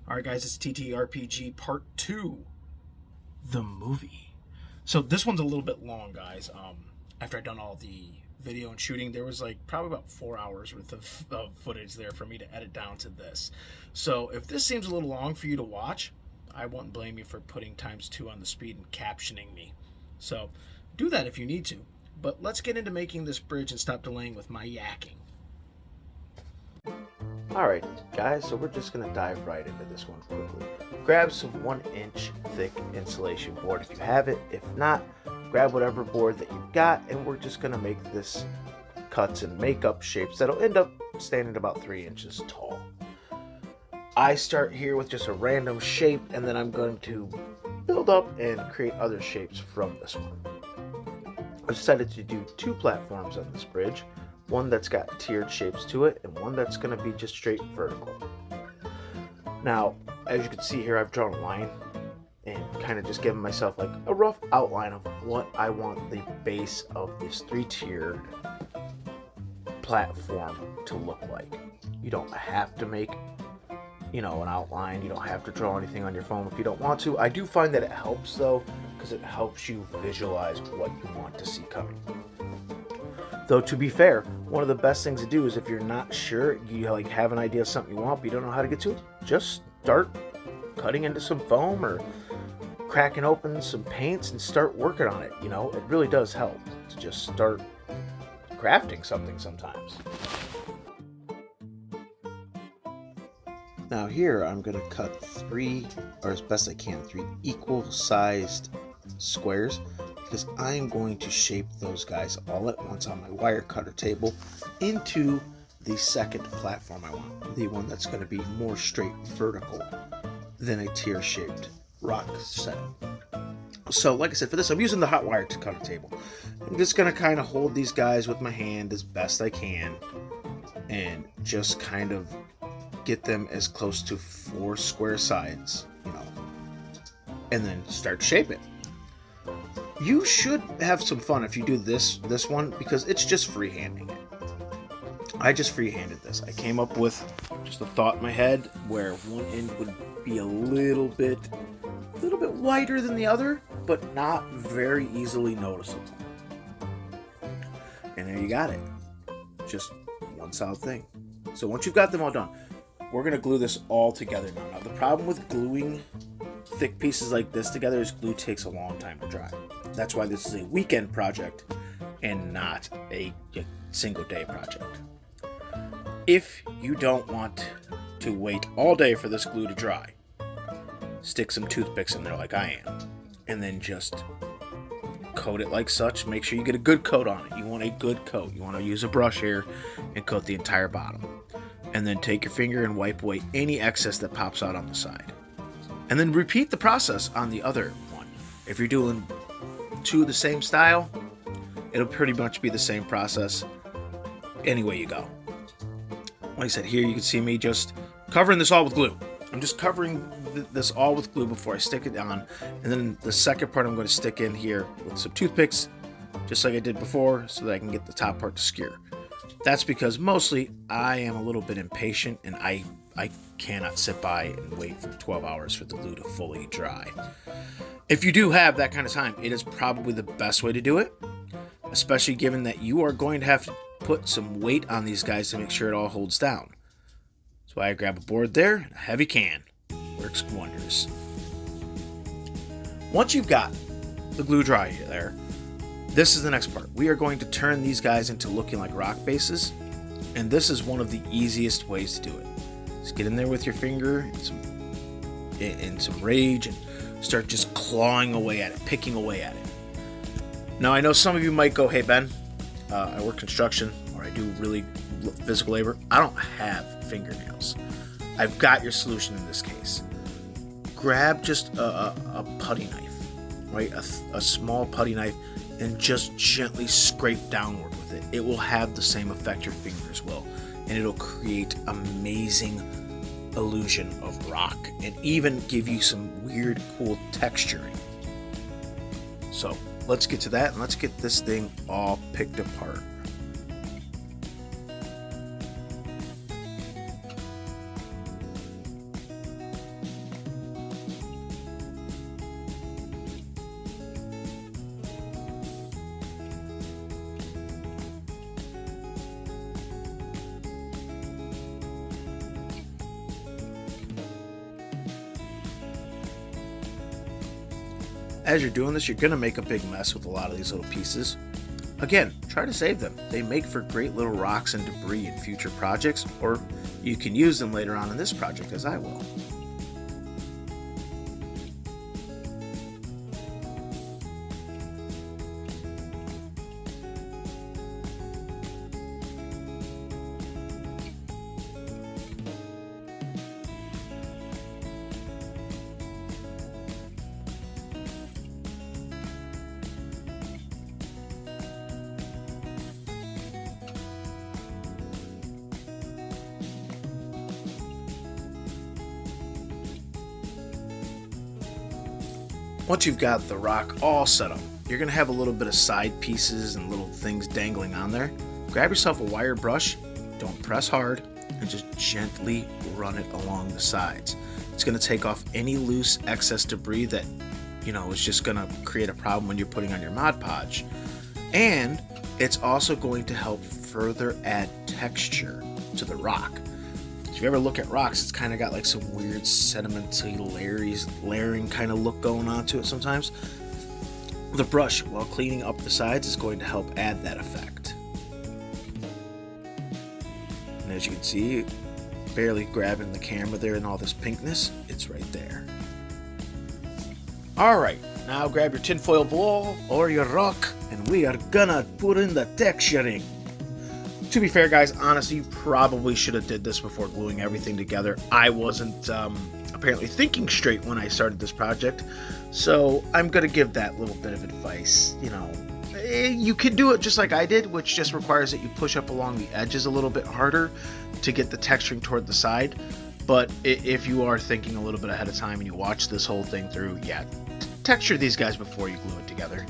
Alright guys, it's TTrpg part 2, the movie. So this one's a little bit long, guys. After I'd done all the video and shooting, there was like probably about 4 hours worth of footage there for me to edit down to this. So if this seems a little long for you to watch, I won't blame you for putting ×2 on the speed and captioning me. So do that if you need to. But let's get into making this bridge and stop delaying with my yakking. Alright guys, so we're just going to dive right into this one quickly. Grab some 1-inch thick insulation board if you have it. If not, grab whatever board that you've got, and we're just going to make this cuts and makeup shapes that'll end up standing about 3 inches tall. I start here with just a random shape, and then I'm going to build up and create other shapes from this one. I decided to do 2 platforms on this bridge. One that's got tiered shapes to it, and one that's going to be just straight vertical. Now, as you can see here, I've drawn a line and kind of just given myself like a rough outline of what I want the base of this 3-tiered platform to look like. You don't have to make, an outline. You don't have to draw anything on your phone if you don't want to. I do find that it helps though, because it helps you visualize what you want to see coming. Though to be fair, one of the best things to do is if you're not sure, you have an idea of something you want but you don't know how to get to it, just start cutting into some foam or cracking open some paints and start working on it. It really does help to just start crafting something sometimes. Now here I'm going to cut 3, or as best I can, 3 equal sized squares, because I'm going to shape those guys all at once on my wire cutter table into the second platform I want, the one that's going to be more straight vertical than a tier shaped rock setup. So like I said, for this I'm using the hot wire cutter table. I'm just going to kind of hold these guys with my hand as best I can and just kind of get them as close to 4 square sides, and then start shaping. You should have some fun if you do this one, because it's just freehanding it. I just freehanded this. I came up with just a thought in my head where one end would be a little bit wider than the other, but not very easily noticeable. And there you got it. Just one solid thing. So once you've got them all done, we're going to glue this all together now. Now the problem with gluing thick pieces like this together is glue takes a long time to dry. That's why this is a weekend project and not a single day project. If you don't want to wait all day for this glue to dry, stick some toothpicks in there like I am, and then just coat it like such. Make sure you get a good coat on it. You want a good coat. You want to use a brush here and coat the entire bottom. And then take your finger and wipe away any excess that pops out on the side. And then repeat the process on the other one. If you're doing 2 of the same style, it'll pretty much be the same process any way you go. Like I said, here you can see me just covering this all with glue. I'm just covering this all with glue before I stick it on. And then the second part I'm going to stick in here with some toothpicks, just like I did before, so that I can get the top part to secure. That's because mostly I am a little bit impatient and I cannot sit by and wait for 12 hours for the glue to fully dry. If you do have that kind of time, it is probably the best way to do it, especially given that you are going to have to put some weight on these guys to make sure it all holds down. So I grab a board there, and a heavy can. Works wonders. Once you've got the glue dry there, this is the next part. We are going to turn these guys into looking like rock bases, and this is one of the easiest ways to do it. Just get in there with your finger and some rage and start just clawing away at it, picking away at it. Now I know some of you might go, hey Ben, I work construction or I do really physical labor. I don't have fingernails. I've got your solution in this case. Grab just a putty knife, right? A small putty knife, and just gently scrape downward with it. It will have the same effect your fingers will, and it'll create amazing illusion of rock and even give you some weird cool texturing. So let's get to that and let's get this thing all picked apart. As you're doing this, you're going to make a big mess with a lot of these little pieces. Again, try to save them. They make for great little rocks and debris in future projects, or you can use them later on in this project, as I will. Once you've got the rock all set up, you're going to have a little bit of side pieces and little things dangling on there. Grab yourself a wire brush, don't press hard, and just gently run it along the sides. It's going to take off any loose excess debris that, is just going to create a problem when you're putting on your Mod Podge. And it's also going to help further add texture to the rock. If you ever look at rocks, it's kind of got like some weird sedimentary layering kind of look going on to it sometimes. The brush, while cleaning up the sides, is going to help add that effect. And as you can see, barely grabbing the camera there and all this pinkness, it's right there. Alright, now grab your tinfoil ball or your rock, and we are gonna put in the texturing. To be fair, guys, honestly, you probably should have did this before gluing everything together. I wasn't apparently thinking straight when I started this project, so I'm going to give that little bit of advice. You can do it just like I did, which just requires that you push up along the edges a little bit harder to get the texturing toward the side. But if you are thinking a little bit ahead of time and you watch this whole thing through, yeah, texture these guys before you glue it together.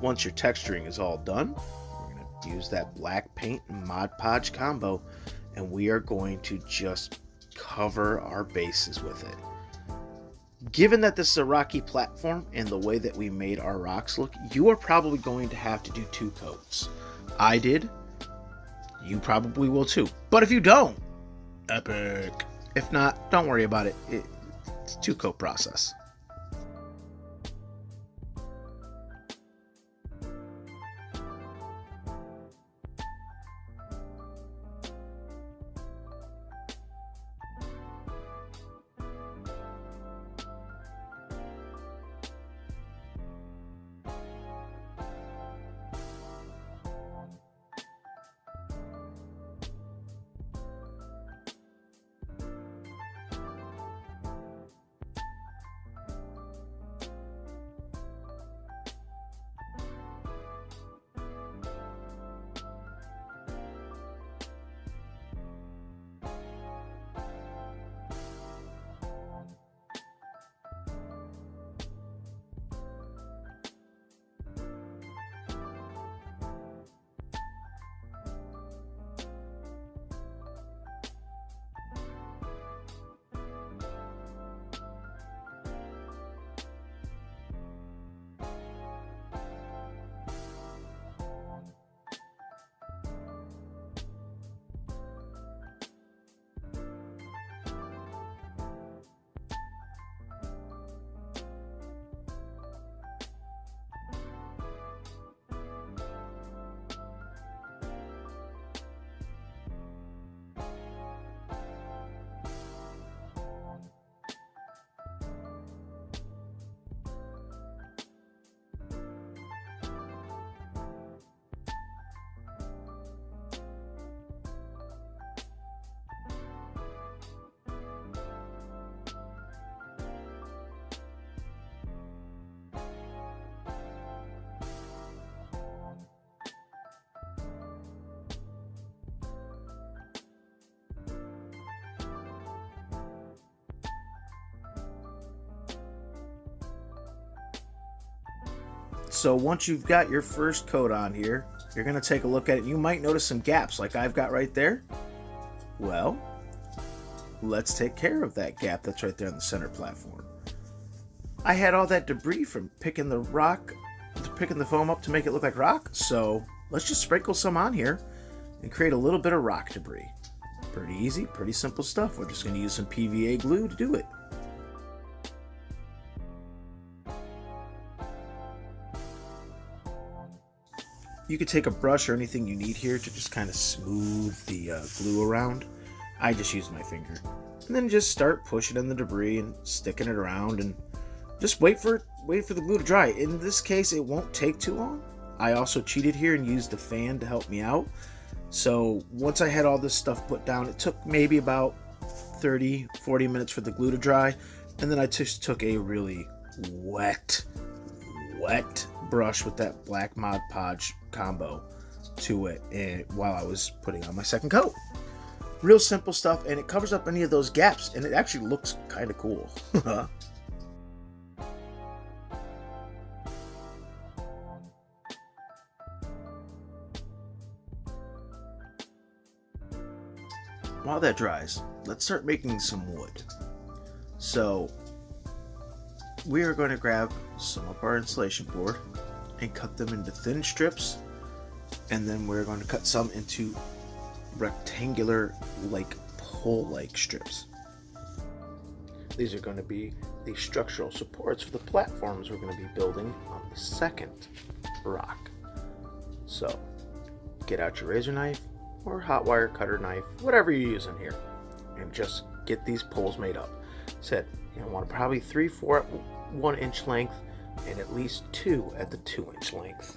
Once your texturing is all done, we're going to use that black paint and Mod Podge combo, and we are going to just cover our bases with it. Given that this is a rocky platform and the way that we made our rocks look, you are probably going to have to do 2 coats. I did. You probably will too. But if you don't, epic. If not, don't worry about it. It's a 2-coat process. So once you've got your first coat on here, you're going to take a look at it. You might notice some gaps like I've got right there. Well, let's take care of that gap that's right there on the center platform. I had all that debris from picking the foam up to make it look like rock, so let's just sprinkle some on here and create a little bit of rock debris. Pretty easy, pretty simple stuff. We're just going to use some PVA glue to do it. You could take a brush or anything you need here to just kind of smooth the glue around. I just use my finger. And then just start pushing in the debris and sticking it around and just wait for the glue to dry. In this case, it won't take too long. I also cheated here and used the fan to help me out. So once I had all this stuff put down, it took maybe about 30-40 minutes for the glue to dry. And then I just took a really wet brush with that black Mod Podge combo to it and while I was putting on my second coat. Real simple stuff, and it covers up any of those gaps, and it actually looks kind of cool. While that dries, let's start making some wood. So we are going to grab some of our insulation board and cut them into thin strips, and then we're going to cut some into rectangular, like pole-like strips. These are going to be the structural supports for the platforms we're going to be building on the second rock. So get out your razor knife or hot wire cutter knife, whatever you're using here, and just get these poles made up. Said you want probably 3-4 at 1 inch length and at least 2 at the 2 inch length.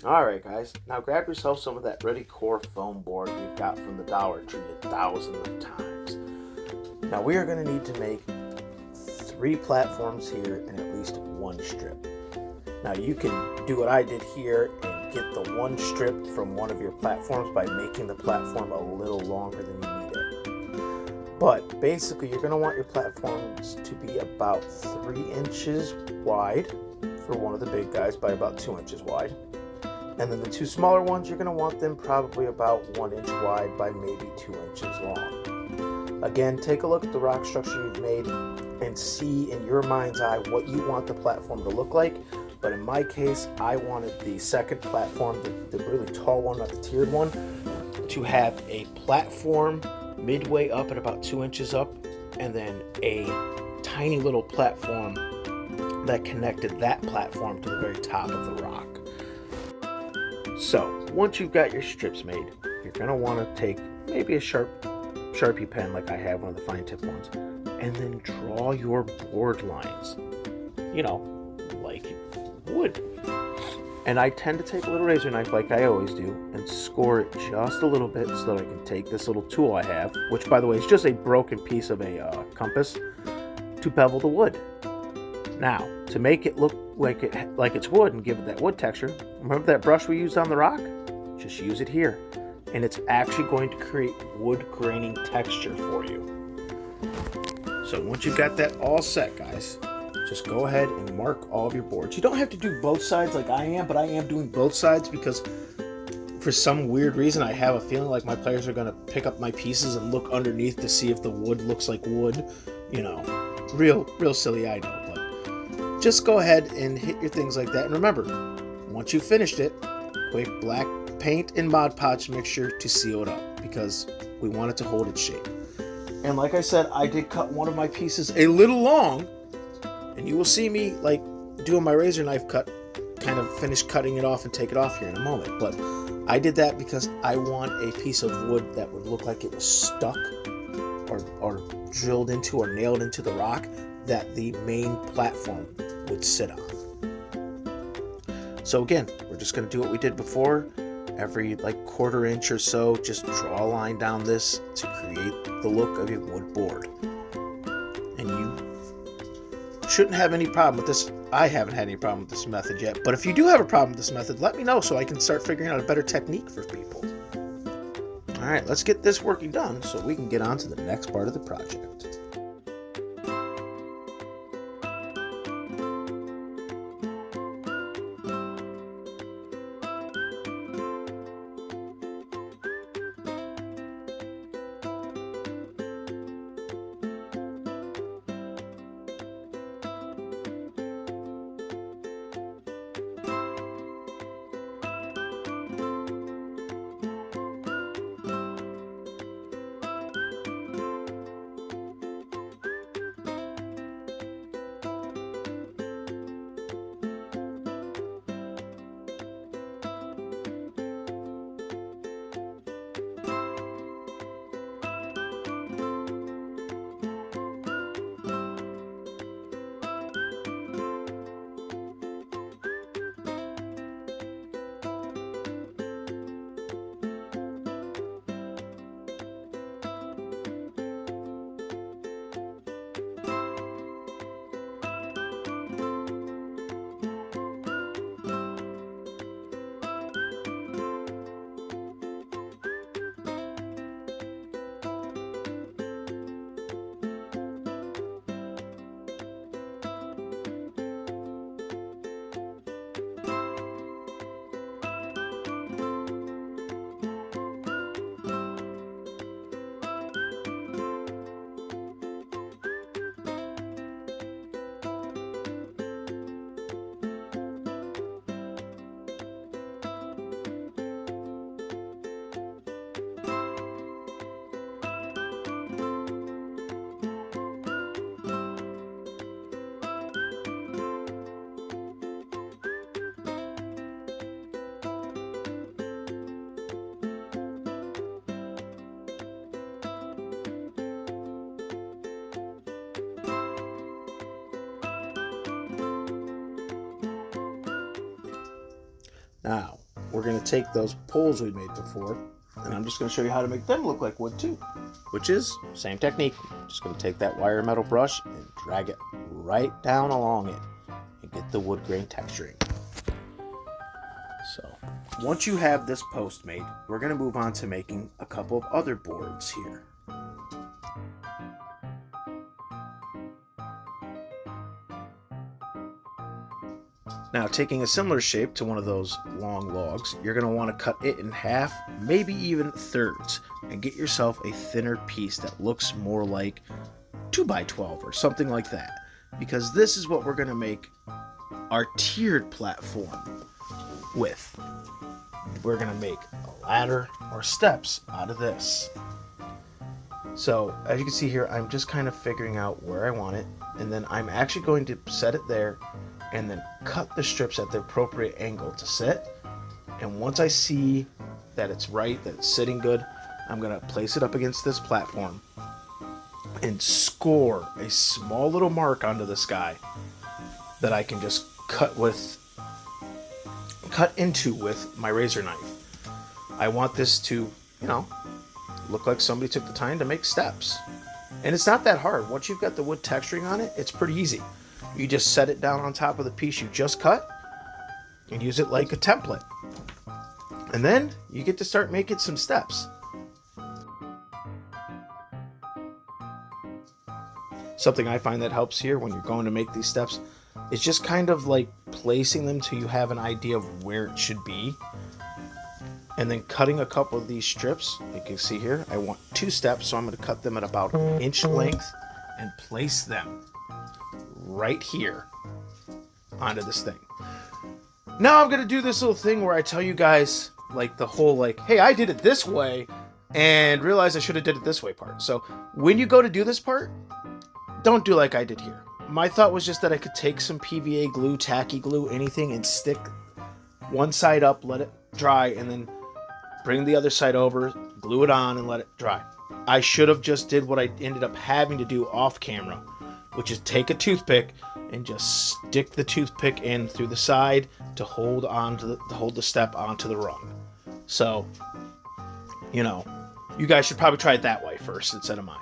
Alright guys, now grab yourself some of that Ready Core foam board you've got from the Dollar Tree 1,000 of times. Now we are going to need to make 3 platforms here and at least 1 strip. Now you can do what I did here and get the 1 strip from one of your platforms by making the platform a little longer than you need it. But basically you're going to want your platforms to be about 3 inches wide for one of the big guys by about 2 inches wide. And then the 2 smaller ones, you're going to want them probably about 1 inch wide by maybe 2 inches long. Again, take a look at the rock structure you've made and see in your mind's eye what you want the platform to look like. But in my case, I wanted the second platform, the really tall one, not the tiered one, to have a platform midway up at about 2 inches up, and then a tiny little platform that connected that platform to the very top of the rock. So once you've got your strips made, you're going to want to take maybe a Sharpie pen like I have, one of the fine tip ones, and then draw your board lines, like wood. And I tend to take a little razor knife like I always do and score it just a little bit so that I can take this little tool I have, which by the way is just a broken piece of a compass, to bevel the wood. Now, to make it look like it's wood and give it that wood texture, remember that brush we used on the rock? Just use it here. And it's actually going to create wood graining texture for you. So once you've got that all set, guys, just go ahead and mark all of your boards. You don't have to do both sides like I am, but I am doing both sides because for some weird reason, I have a feeling like my players are going to pick up my pieces and look underneath to see if the wood looks like wood. You know, real silly, I know. But just go ahead and hit your things like that. And remember, once you've finished it, quick black paint and Mod Podge mixture to seal it up, because we want it to hold its shape. And like I said, I did cut one of my pieces a little long, and you will see me like doing my razor knife cut, kind of finish cutting it off and take it off here in a moment. But I did that because I want a piece of wood that would look like it was stuck or drilled into or nailed into the rock that the main platform would sit on. So again, we're just going to do what we did before. Every like quarter inch or so, just draw a line down this to create the look of a wood board. And you shouldn't have any problem with this. I haven't had any problem with this method yet, but if you do have a problem with this method, let me know so I can start figuring out a better technique for people. All right, let's get this working done so we can get on to the next part of the project. Now, we're going to take those poles we made before, and I'm just going to show you how to make them look like wood too, which is same technique. Just going to take that wire metal brush and drag it right down along it and get the wood grain texturing. So, once you have this post made, we're going to move on to making a couple of other boards here. Now, taking a similar shape to one of those long logs, you're going to want to cut it in half, maybe even thirds, and get yourself a thinner piece that looks more like 2x12 or something like that, because this is what we're going to make our tiered platform with. We're going to make a ladder or steps out of this. So, as you can see here, I'm just kind of figuring out where I want it, and then I'm actually going to set it there and then cut the strips at the appropriate angle to sit. And once I see that it's right, that it's sitting good, I'm going to place it up against this platform and score a small little mark onto the sky that I can just cut into with my razor knife. I want this to, look like somebody took the time to make steps. And it's not that hard. Once you've got the wood texturing on it, it's pretty easy. You just set it down on top of the piece you just cut and use it like a template. And then you get to start making some steps. Something I find that helps here when you're going to make these steps is just kind of like placing them till you have an idea of where it should be. and then cutting a couple of these strips. You can see here, I want 2 steps, so I'm going to cut them at about 1 inch length and place them right here onto this thing. Now I'm going to do this little thing where I tell you guys like the whole like, hey, I did it this way and realize I should have did it this way part. So when you go to do this part, don't do like I did here. My thought was just that I could take some PVA glue, tacky glue, anything, and stick one side up, let it dry, and then bring the other side over, glue it on, and let it dry. I should have just did what I ended up having to do off camera, which is take a toothpick and just stick the toothpick in through the side to hold the step onto the rung. So, you know, you guys should probably try it that way first instead of mine.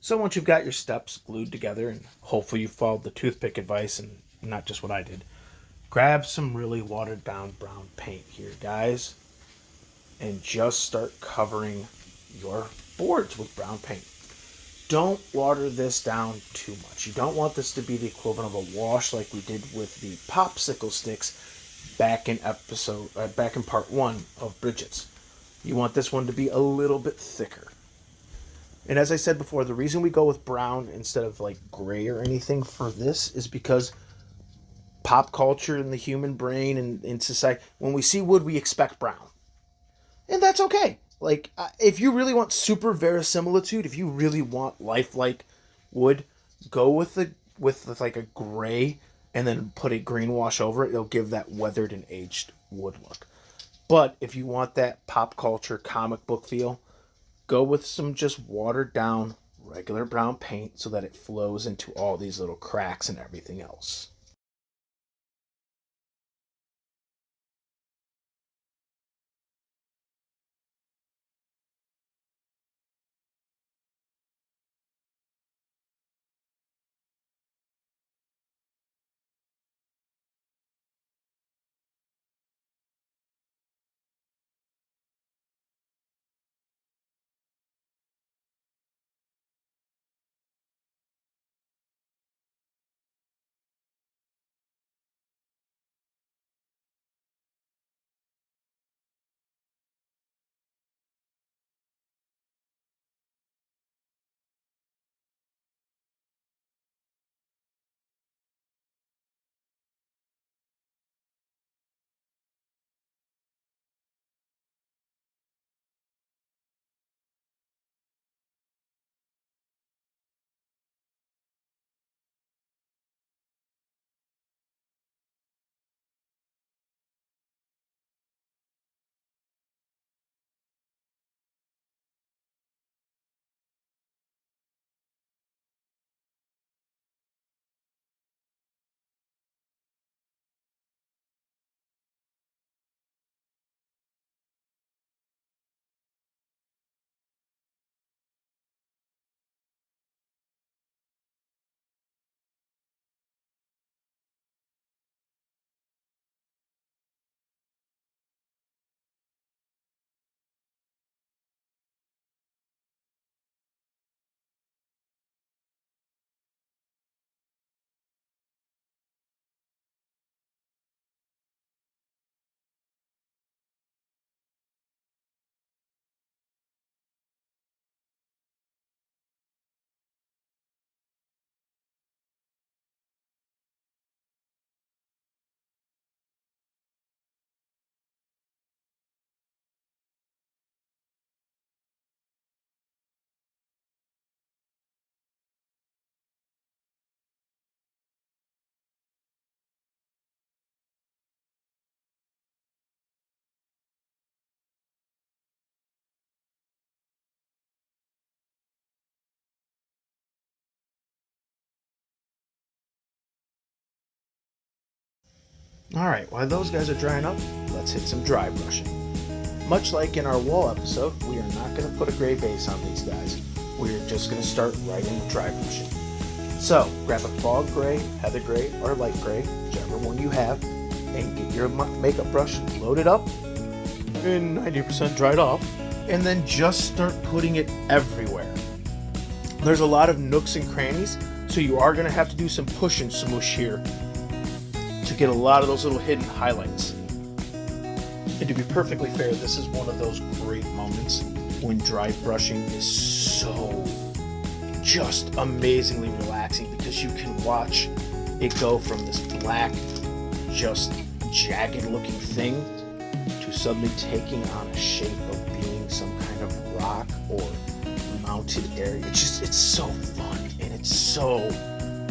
So once you've got your steps glued together, and hopefully you followed the toothpick advice and not just what I did, grab some really watered down brown paint here, guys, and just start covering your boards with brown paint. Don't water this down too much. You don't want this to be the equivalent of a wash like we did with the popsicle sticks back in part 1 of Bridget's. You want this one to be a little bit thicker. And as I said before, the reason we go with brown instead of like gray or anything for this is because pop culture and the human brain and in society, when we see wood, we expect brown. And that's okay. Like, if you really want super verisimilitude, if you really want lifelike wood, go with like a gray and then put a green wash over it. It'll give that weathered and aged wood look. But if you want that pop culture comic book feel, go with some just watered down regular brown paint so that it flows into all these little cracks and everything else. Alright, while those guys are drying up, let's hit some dry brushing. Much like in our wall episode, we are not going to put a gray base on these guys. We're just going to start right in with dry brushing. So, grab a fog gray, heather gray, or light gray, whichever one you have, and get your makeup brush loaded up and 90% dried off, and then just start putting it everywhere. There's a lot of nooks and crannies, so you are going to have to do some push and smoosh here to get a lot of those little hidden highlights. And to be perfectly fair, this is one of those great moments when dry brushing is so just amazingly relaxing, because you can watch it go from this black, just jagged looking thing to suddenly taking on a shape of being some kind of rock or mounted area. It's so fun, and it's so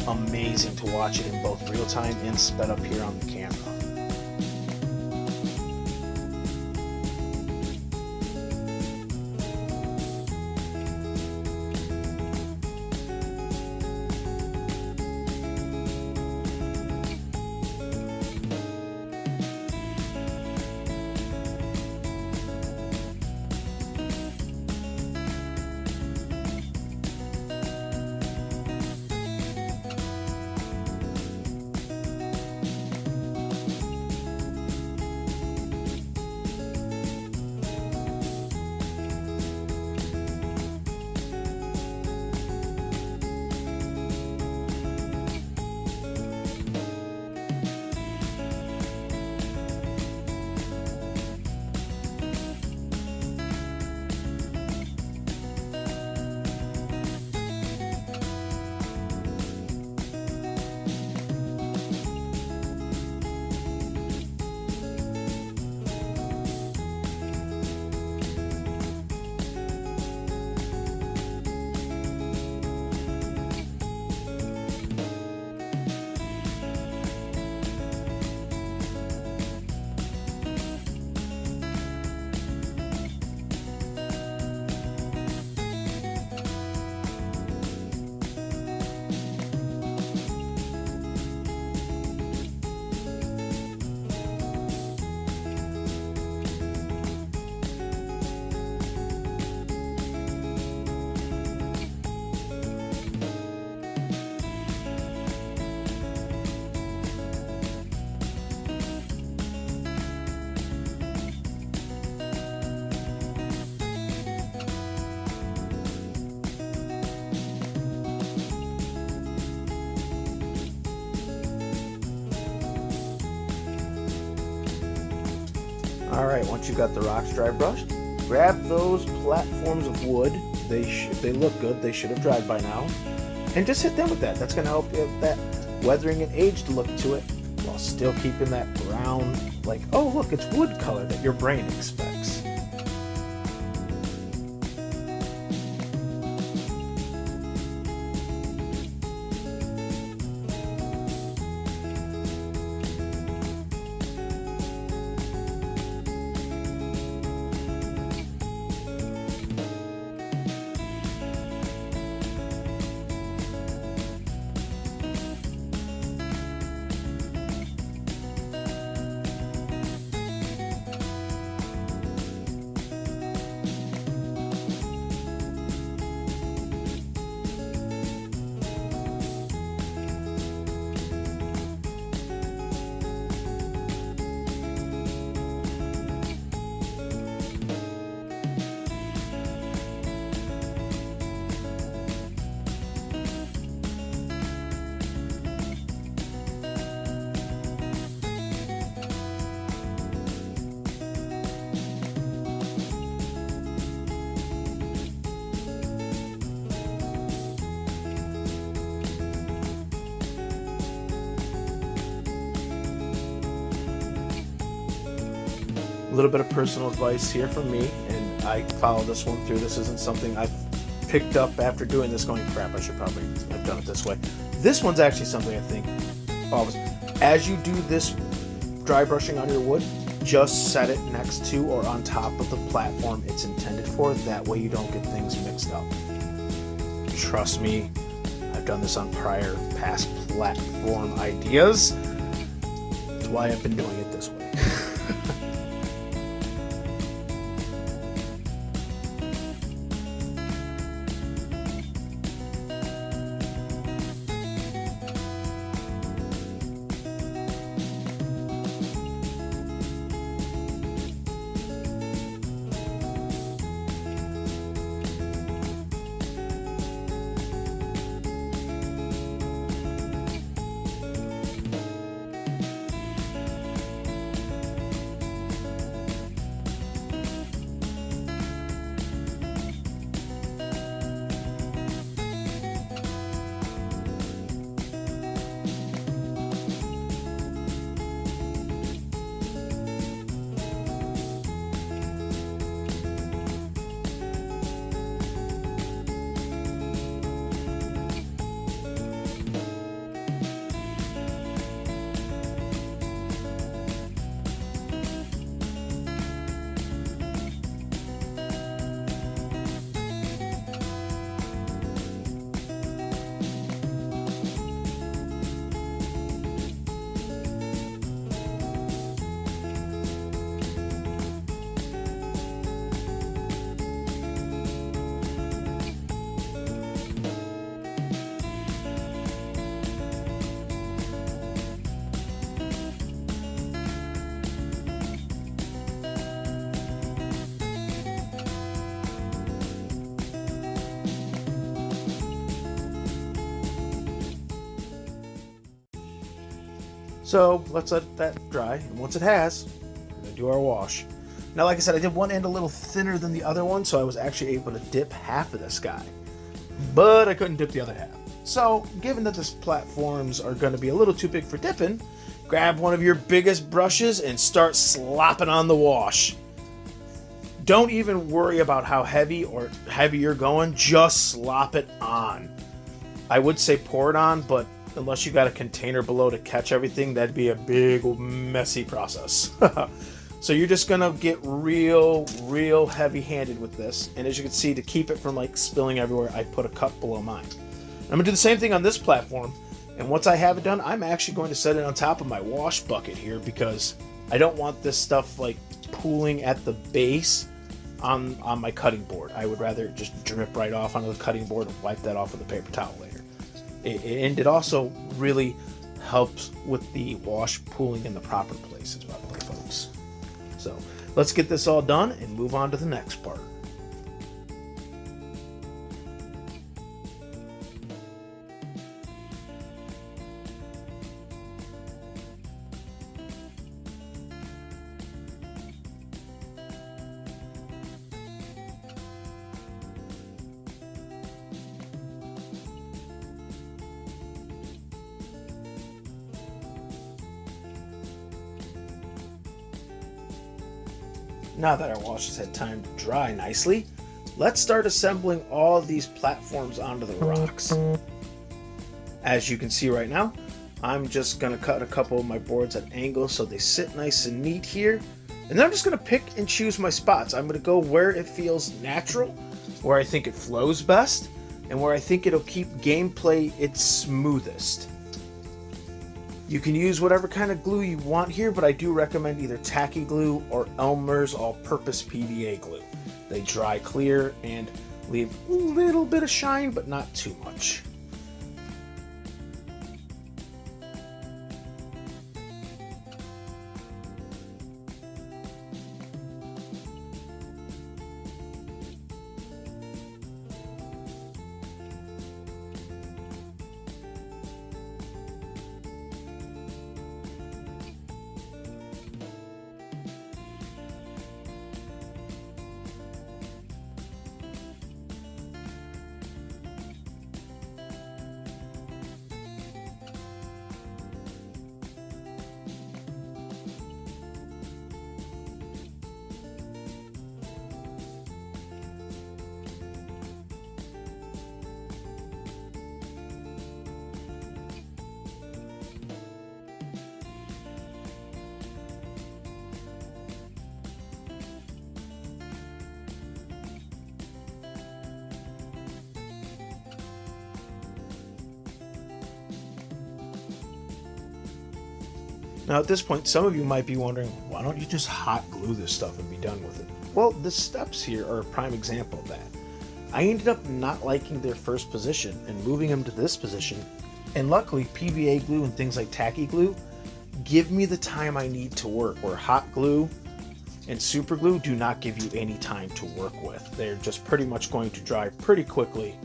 amazing to watch it in both real time and sped up here on the camera. Alright, once you've got the rocks dry brushed, grab those platforms of wood. If they look good, they should have dried by now. And just hit them with that. That's going to help you with that weathering and aged look to it, while still keeping that brown, like, oh look, it's wood color that your brain expects. A little bit of personal advice here from me, and I follow this one through. This isn't something I've picked up after doing this going, crap, I should probably have done it this way. This one's actually something I think always, as you do this dry brushing on your wood, just set it next to or on top of the platform it's intended for. That way you don't get things mixed up. Trust me, I've done this on past platform ideas. why I've been doing it this way. So let's let that dry, and once it has, we're going to do our wash. Now, like I said, I did one end a little thinner than the other one, so I was actually able to dip half of this guy. But I couldn't dip the other half. So, given that these platforms are going to be a little too big for dipping, grab one of your biggest brushes and start slopping on the wash. Don't even worry about how heavy you're going, just slop it on. I would say pour it on, but unless you got a container below to catch everything, that'd be a big, messy process. So you're just gonna get real heavy-handed with this. And as you can see, to keep it from like spilling everywhere, I put a cup below mine. I'm gonna do the same thing on this platform. And once I have it done, I'm actually going to set it on top of my wash bucket here because I don't want this stuff like pooling at the base on my cutting board. I would rather just drip right off onto the cutting board and wipe that off with a paper towel later. And it also really helps with the wash pooling in the proper places, by the way, folks. So let's get this all done and move on to the next part. Now that our wash has had time to dry nicely, let's start assembling all of these platforms onto the rocks. As you can see right now, I'm just going to cut a couple of my boards at angles so they sit nice and neat here. And then I'm just going to pick and choose my spots. I'm going to go where it feels natural, where I think it flows best, and where I think it'll keep gameplay its smoothest. You can use whatever kind of glue you want here, but I do recommend either tacky glue or Elmer's all-purpose PVA glue. They dry clear and leave a little bit of shine, but not too much. Now at this point, some of you might be wondering, why don't you just hot glue this stuff and be done with it? Well, the steps here are a prime example of that. I ended up not liking their first position and moving them to this position, and luckily PVA glue and things like tacky glue give me the time I need to work, where hot glue and super glue do not give you any time to work with. They're just pretty much going to dry pretty quickly,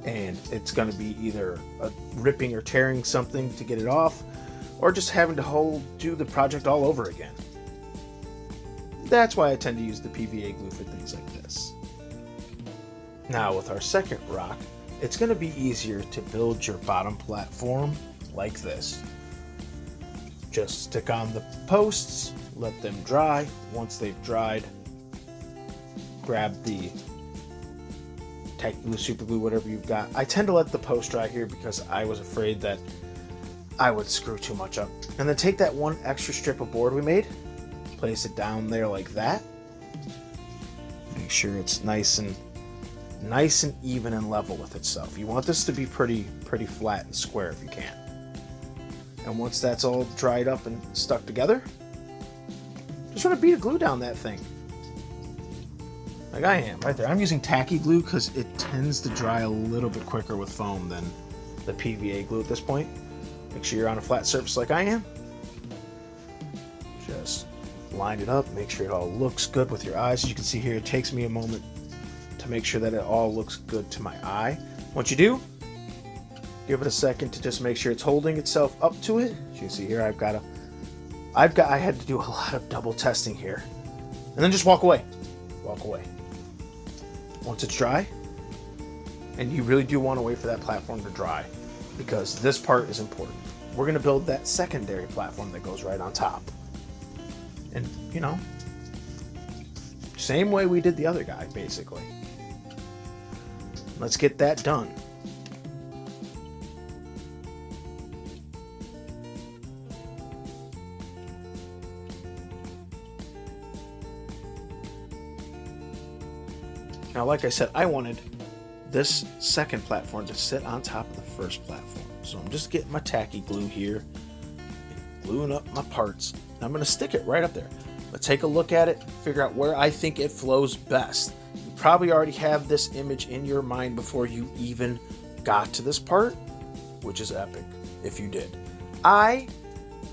and it's going to be either ripping or tearing something to get it off, or just having to do the project all over again. That's why I tend to use the PVA glue for things like this. Now with our second rock, it's going to be easier to build your bottom platform like this. Just stick on the posts, let them dry. Once they've dried, grab the tacky glue, super glue, whatever you've got. I tend to let the post dry here because I was afraid that I would screw too much up. And then take that one extra strip of board we made, place it down there like that. Make sure it's nice and even and level with itself. You want this to be pretty flat and square if you can. And once that's all dried up and stuck together, just want to beat a glue down that thing. Like I am, right there. I'm using tacky glue because it tends to dry a little bit quicker with foam than the PVA glue at this point. Make sure you're on a flat surface like I am. Just line it up, make sure it all looks good with your eyes. As you can see here, it takes me a moment to make sure that it all looks good to my eye. Once you do, give it a second to just make sure it's holding itself up to it. As you can see here, I had to do a lot of double testing here. And then just walk away. Walk away. Once it's dry, and you really do want to wait for that platform to dry, because this part is important. We're going to build that secondary platform that goes right on top. And, you know, same way we did the other guy, basically. Let's get that done. Now, like I said, I wanted this second platform to sit on top of the first platform. So I'm just getting my tacky glue here, and gluing up my parts. And I'm going to stick it right up there. Let's take a look at it, figure out where I think it flows best. You probably already have this image in your mind before you even got to this part, which is epic if you did.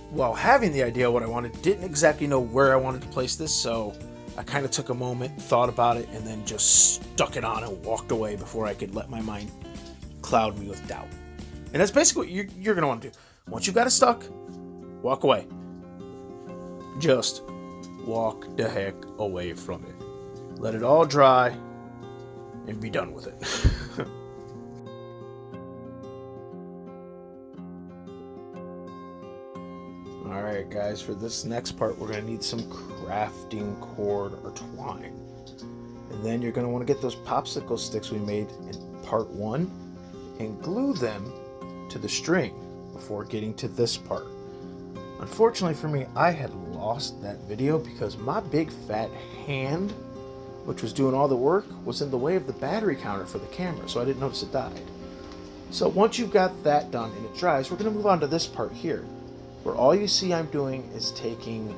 While having the idea of what I wanted, didn't exactly know where I wanted to place this, so I kind of took a moment, thought about it, and then just stuck it on and walked away before I could let my mind cloud me with doubt. And that's basically what you're going to want to do. Once you've got it stuck, walk away. Just walk the heck away from it. Let it all dry and be done with it. Alright guys, for this next part we're going to need some crafting cord or twine. And then you're going to want to get those popsicle sticks we made in part 1 and glue them to the string before getting to this part. Unfortunately for me, I had lost that video because my big fat hand, which was doing all the work, was in the way of the battery counter for the camera, so I didn't notice it died. So once you've got that done and it dries, we're going to move on to this part here, where all you see I'm doing is taking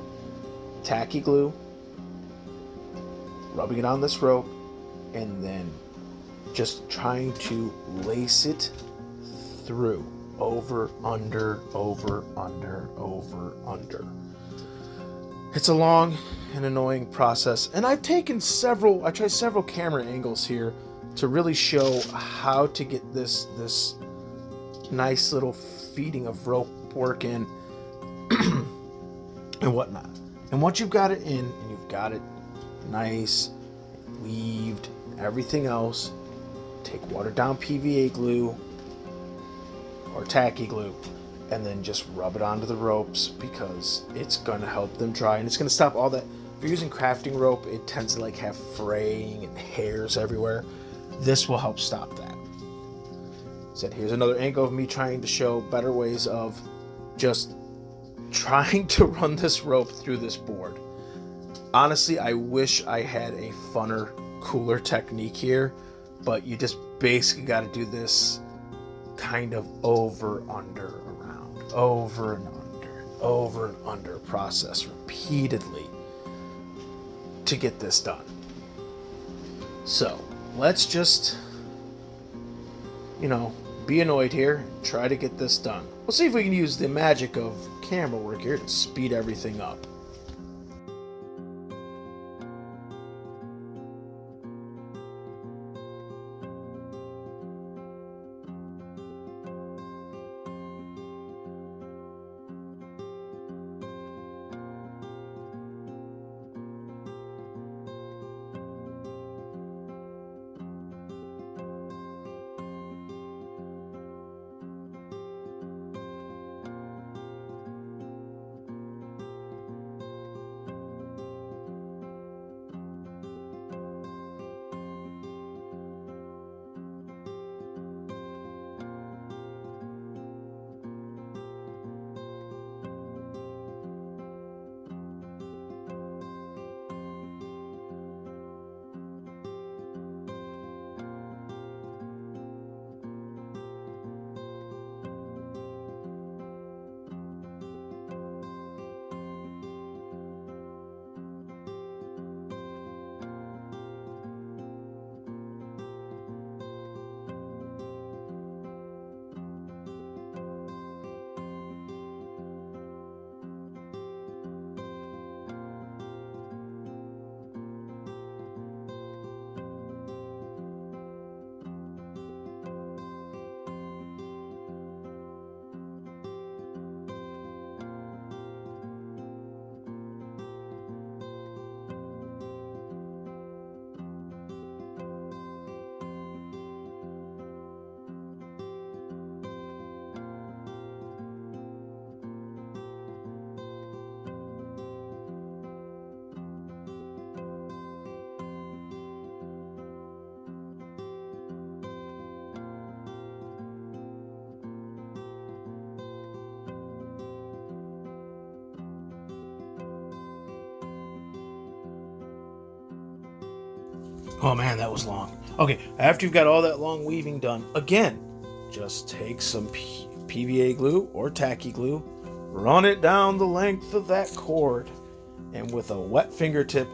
tacky glue, rubbing it on this rope, and then just trying to lace it through. Over, under, over, under, over, under. It's a long and annoying process, and I tried several camera angles here to really show how to get this nice little feeding of rope work in and whatnot. And once you've got it in and you've got it nice, weaved, everything else, take watered down PVA glue or tacky glue and then just rub it onto the ropes, because it's going to help them dry and it's going to stop all that. If you're using crafting rope, it tends to like have fraying and hairs everywhere. This will help stop that. Here's another angle of me trying to show better ways of just trying to run this rope through this board. Honestly, I wish I had a funner, cooler technique here, but you just basically got to do this kind of over, under, around, over and under, over and under process repeatedly to get this done. So let's just, be annoyed here and try to get this done. We'll see if we can use the magic of camera work here to speed everything up. Oh man, that was long. Okay, after you've got all that long weaving done, again, just take some PVA glue or tacky glue, run it down the length of that cord, and with a wet fingertip,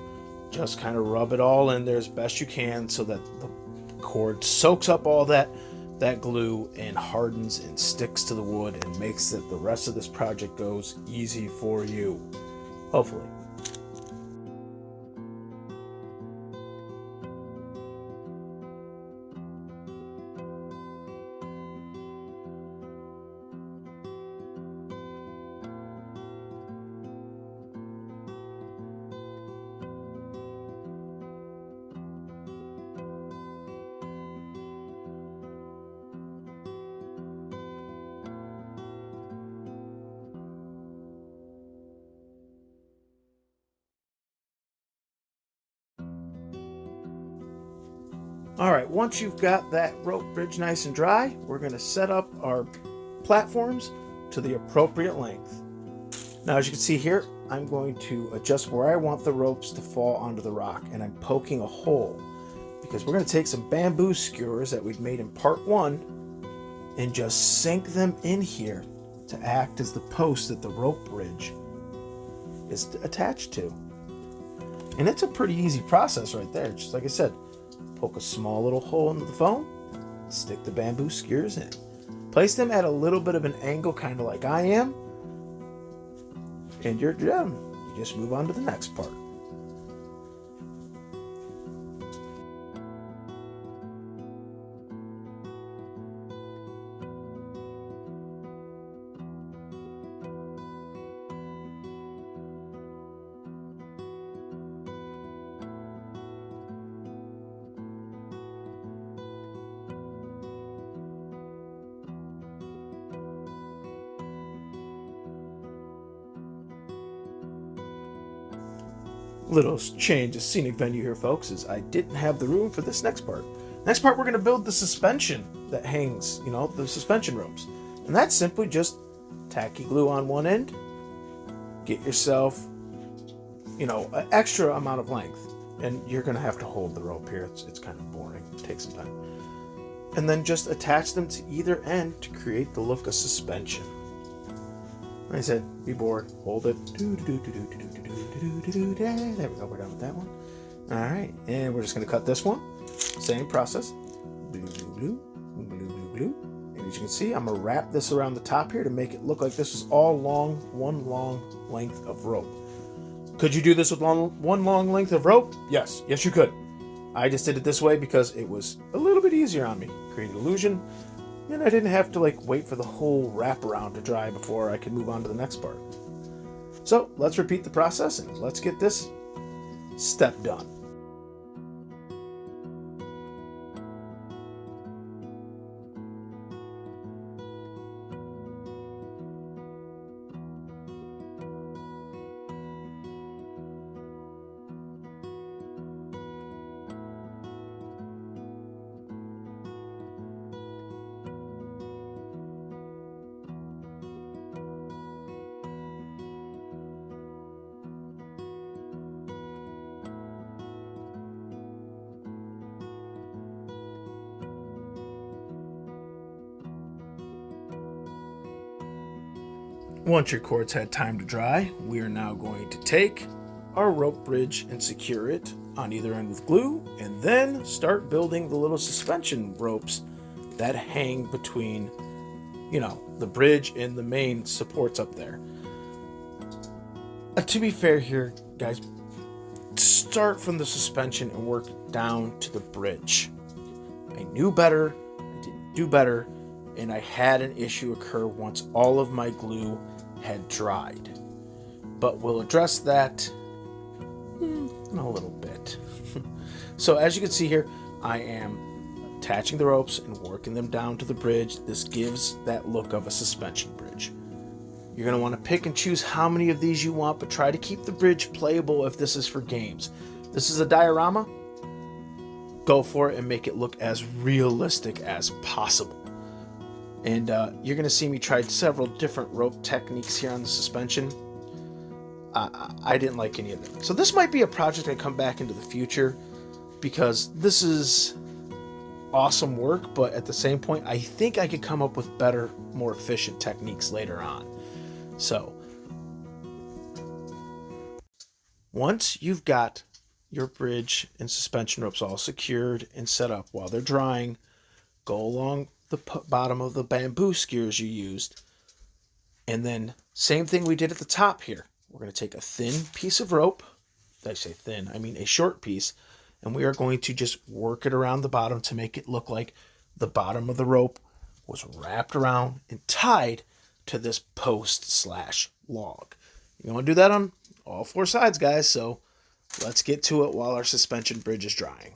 just kind of rub it all in there as best you can so that the cord soaks up all that glue and hardens and sticks to the wood and makes it the rest of this project goes easy for you. Hopefully. All right, once you've got that rope bridge nice and dry, we're going to set up our platforms to the appropriate length. Now, as you can see here, I'm going to adjust where I want the ropes to fall onto the rock, and I'm poking a hole because we're going to take some bamboo skewers that we've made in part 1 and just sink them in here to act as the post that the rope bridge is attached to. And it's a pretty easy process right there. Just like I said, poke a small little hole into the foam, stick the bamboo skewers in. Place them at a little bit of an angle, kind of like I am, and you're done. You just move on to the next part. Little change of scenic venue here, folks, is I didn't have the room for this next part. Next part, we're going to build the suspension that hangs, the suspension ropes. And that's simply just tacky glue on one end, get yourself, an extra amount of length. And you're going to have to hold the rope here. It's kind of boring. It takes some time. And then just attach them to either end to create the look of suspension. Like I said, be bored, hold it. There we go, we're done with that one. All right, and we're just gonna cut this one. Same process. Glue, glue, glue, glue, glue, glue. And as you can see, I'm gonna wrap this around the top here to make it look like this is all one long length of rope. Could you do this with one long length of rope? Yes, you could. I just did it this way because it was a little bit easier on me. Created illusion, and I didn't have to wait for the whole wraparound to dry before I could move on to the next part. So let's repeat the process and let's get this step done. Once your cords had time to dry, we are now going to take our rope bridge and secure it on either end with glue, and then start building the little suspension ropes that hang between, the bridge and the main supports up there. To be fair here, guys, start from the suspension and work down to the bridge. I knew better, I didn't do better, and I had an issue occur once all of my glue had dried. But we'll address that in a little bit. So as you can see here, I am attaching the ropes and working them down to the bridge. This gives that look of a suspension bridge. You're going to want to pick and choose how many of these you want, but try to keep the bridge playable if this is for games. This is a diorama. Go for it and make it look as realistic as possible. And you're going to see me try several different rope techniques here on the suspension. I didn't like any of them. So this might be a project I come back into the future, because this is awesome work, but at the same point, I think I could come up with better, more efficient techniques later on. So once you've got your bridge and suspension ropes all secured and set up while they're drying, go along the bottom of the bamboo skewers you used, and then same thing we did at the top here. We're going to take a thin piece of rope. I say thin, I mean a short piece, and we are going to just work it around the bottom to make it look like the bottom of the rope was wrapped around and tied to this post/log. You want to do that on all four sides, guys, so let's get to it while our suspension bridge is drying.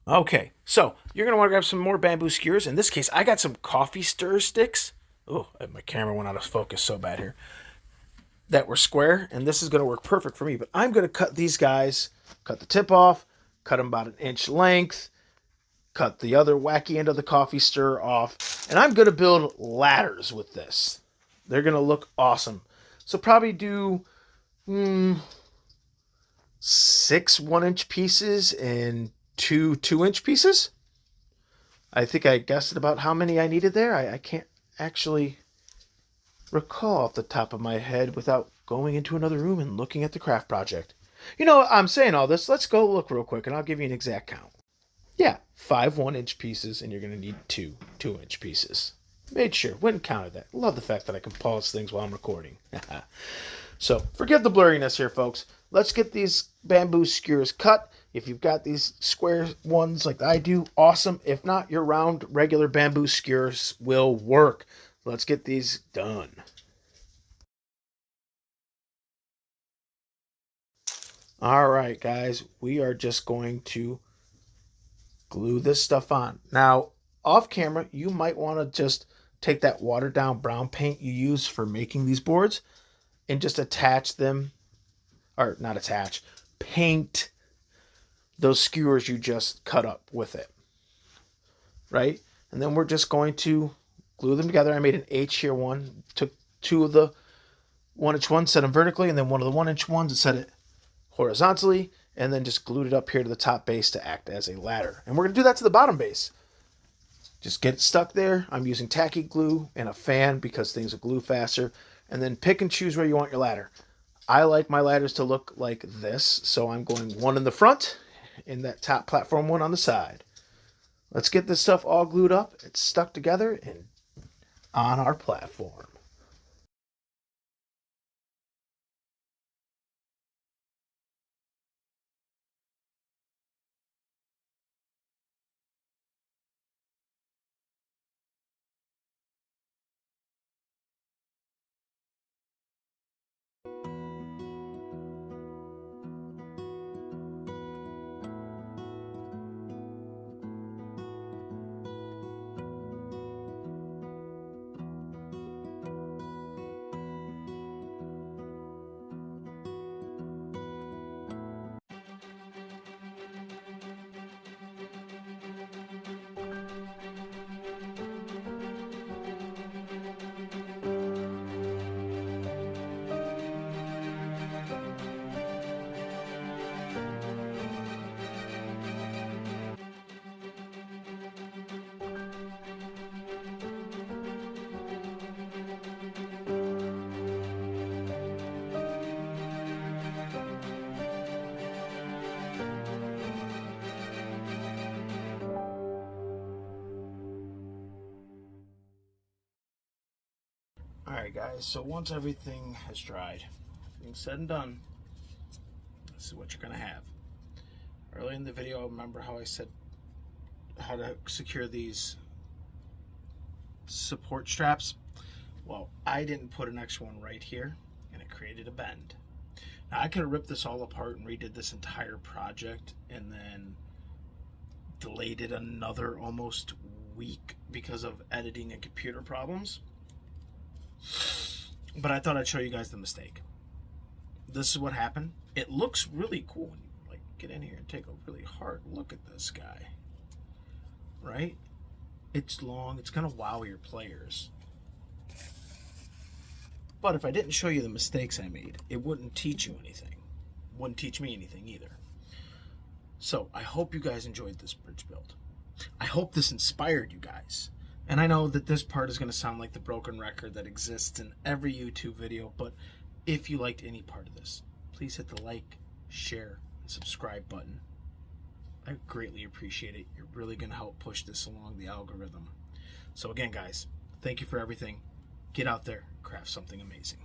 Okay, so you're going to want to grab some more bamboo skewers. In this case, I got some coffee stir sticks. Oh, my camera went out of focus so bad here. That were square, and this is going to work perfect for me. But I'm going to cut these guys, cut the tip off, cut them about 1 inch length, cut the other wacky end of the coffee stir off, and I'm going to build ladders with this. They're going to look awesome. So probably do 6 1-inch pieces and 2 2-inch pieces. I think I guessed about how many I needed there. I can't actually recall off the top of my head without going into another room and looking at the craft project. I'm saying all this. Let's go look real quick and I'll give you an exact count. Yeah, 5 1-inch pieces, and you're going to need 2 2-inch pieces. Made sure, went and counted that. Love the fact that I can pause things while I'm recording. So, forgive the blurriness here, folks. Let's get these bamboo skewers cut. If you've got these square ones like I do, awesome. If not, your round, regular bamboo skewers will work. Let's get these done. All right, guys, we are just going to glue this stuff on. Now, off camera, you might want to just take that watered down brown paint you use for making these boards and just attach them, or not attach, paint those skewers you just cut up with it, right? And then we're just going to glue them together. I made an H here one, took 2 of the 1-inch ones, set them vertically, and then one of the 1-inch ones and set it horizontally, and then just glued it up here to the top base to act as a ladder. And we're going to do that to the bottom base. Just get it stuck there. I'm using tacky glue and a fan because things will glue faster. And then pick and choose where you want your ladder. I like my ladders to look like this, so I'm going one in the front and that top platform one on the side. Let's get this stuff all glued up. It's stuck together and on our platform. Alright guys, so once everything has dried, everything's said and done, this is what you're going to have. Earlier in the video, remember how I said how to secure these support straps? Well, I didn't put an extra one right here, and it created a bend. Now I could have ripped this all apart and redid this entire project and then delayed it another almost week because of editing and computer problems. But I thought I'd show you guys the mistake. This is what happened. It looks really cool when you like get in here and take a really hard look at this guy. Right? It's long. It's gonna wow your players. But if I didn't show you the mistakes I made, it wouldn't teach you anything. It wouldn't teach me anything either. So I hope you guys enjoyed this bridge build. I hope this inspired you guys. And I know that this part is going to sound like the broken record that exists in every YouTube video, but if you liked any part of this, please hit the like, share, and subscribe button. I greatly appreciate it. You're really going to help push this along the algorithm. So again, guys, thank you for everything. Get out there, craft something amazing.